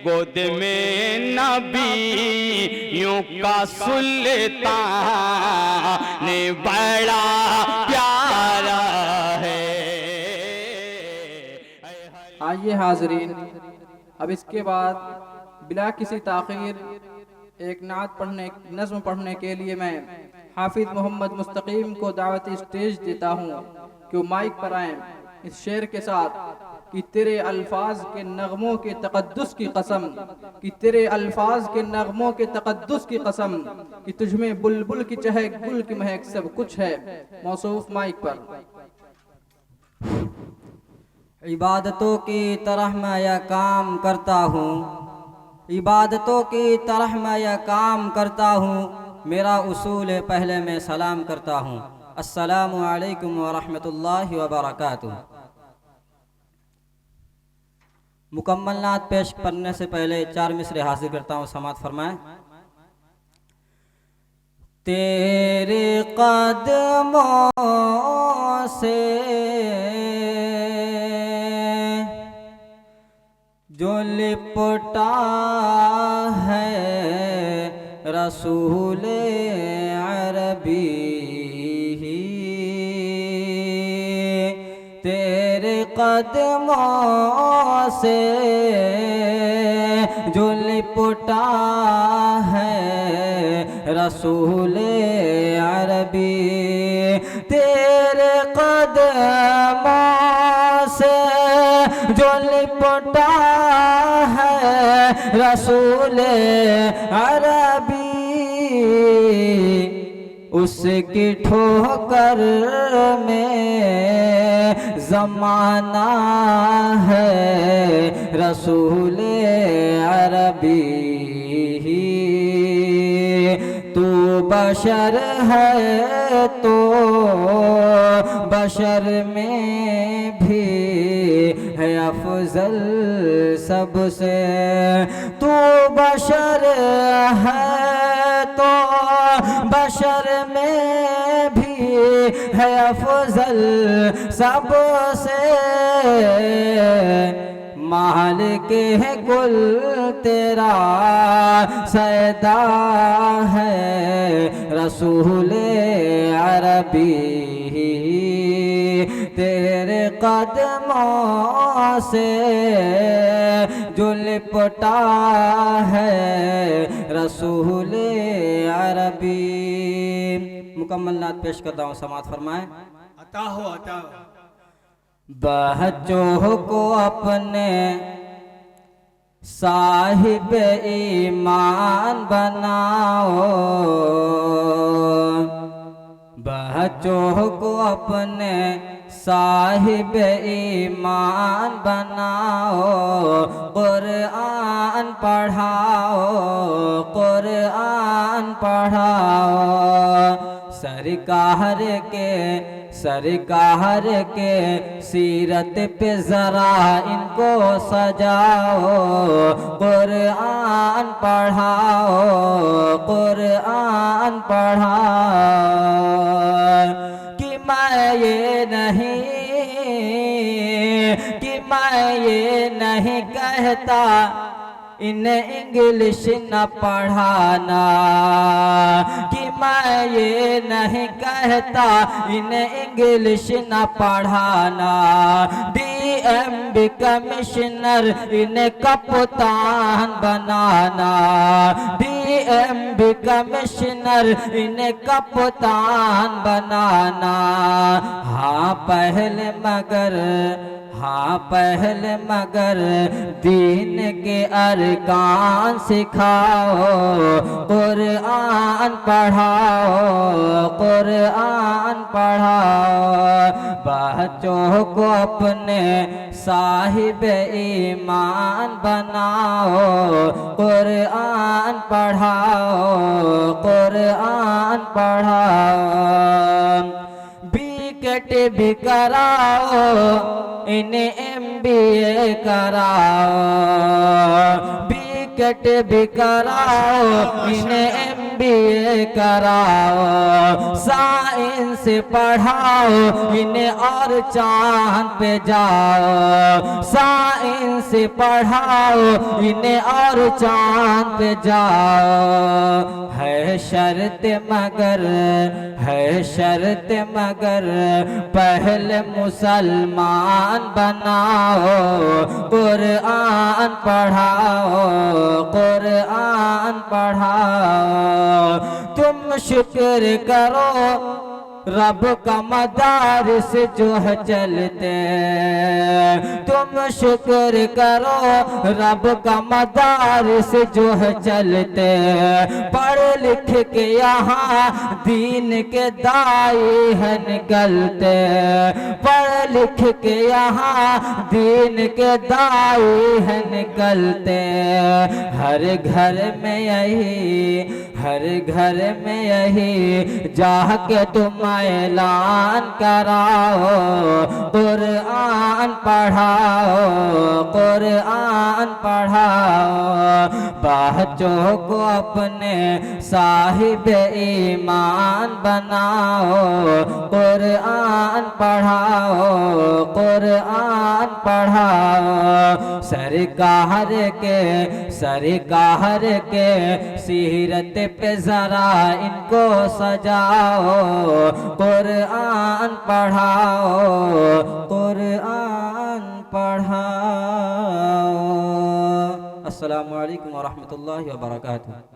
गोद में नबियों का सुल्तान बड़ा प्यारा है। आइए हाज़रीन, अब इसके बाद बिला किसी ताख़ीर एक नात पढ़ने नज़्म पढ़ने के लिए मैं हाफिज़ मोहम्मद मुस्तकीम को दावती स्टेज देता हूँ कि वो माइक पर आएँ इस शेर के साथ कि तेरे अल्फाज के नगमों के तक़द्दुस की कसम, कि तेरे अल्फाज के नगमों के तक़द्दुस की कसम, कि तुझमें बुलबुल की चहक गुल की महक सब कुछ है। मौसूफ माइक पर। इबादतों की तरह मैं यह काम करता हूँ, इबादतों की तरह मैं यह काम करता हूँ, मेरा उसूल है पहले मैं सलाम करता हूँ। अस्सलामु अलैकुम व रहमतुल्लाहि व बरकातुहू। मुकम्मल नात पेश करने से पहले 4 मिसरे हासिल करता हूँ, समात फरमाएं। तेरे कदमों से जो लिपटा है रसूल अरबी, तेरे कदमों से जो लिपटा है रसूल अरबी, तेरे कदमों से जो लिपटा है रसूल अरबी, उसकी ठोकर में ज़माना है रसूल अरबी। तू बशर है तो बशर में भी है अफजल सबसे, तू बशर है तो बशर में भी है अफजल सबसे। मालिक है कुल तेरा सैदा है रसूल अरबी, तेरे कदमों से जो लिपटा है रसूल अरबी। मुकम्मल नात पेश करता हूँ, समात फरमाएं। अता हो अता हो। बच्चों को अपने साहिब ईमान बनाओ, बच्चों को अपने साहिब ईमान बनाओ, कुरान पढ़ाओ, कुरान पढ़ाओ, सरकार के सीरत पे ज़रा इनको सजाओ, कुरान पढ़ाओ, कुरान पढ़ाओ। कि मैं ये नहीं कहता इन्हें इंग्लिश न पढ़ाना, कि मैं ये नहीं कहता इन्हें इंग्लिश न पढ़ाना, DMB कमिश्नर इन्हें कप्तान बनाना, DMB कमिश्नर इन्हें कप्तान बनाना। हाँ पहले मगर दीन के अरकान सिखाओ, कुरान पढ़ाओ, कुरान पढ़ाओ। बच्चों को अपने साहिब ईमान बनाओ, कुरान पढ़ाओ, कुरान पढ़ाओ। बीकेट भी कराओ, इन्हें MBA कराओ, बीकेट भी कराओ, इन्हें MBA MBA कराओ, साइंस पढ़ाओ इन्हें और चांद पे जाओ, साइंस पढ़ाओ इन्हें और चांद पे जाओ। है शर्त मगर पहले मुसलमान बनाओ, कुरान पढ़ाओ, कुरान पढ़ाओ। तुम शुक्र करो रब का मदारिस जो है चलते, तुम शुक्र करो रब का मदारिस जो है चलते। पढ़ लिख के यहाँ दीन के दाई है निकलते, पढ़ लिख के यहाँ दीन के दाई है निकलते। हर घर में यही जाके तुम ऐलान कराओ, कुरान पढ़ाओ, कुरान पढ़ाओ। बच्चों को अपने साहिब ईमान बनाओ, कुरान पढ़ाओ, कुरान पढ़ाओ। सरकार के सीरत पे जरा इनको सजाओ, कुरान पढ़ाओ, कुरान पढ़ाओ। अस्सलामु अलैकुम व रहमतुल्लाहि व बरकातुहू।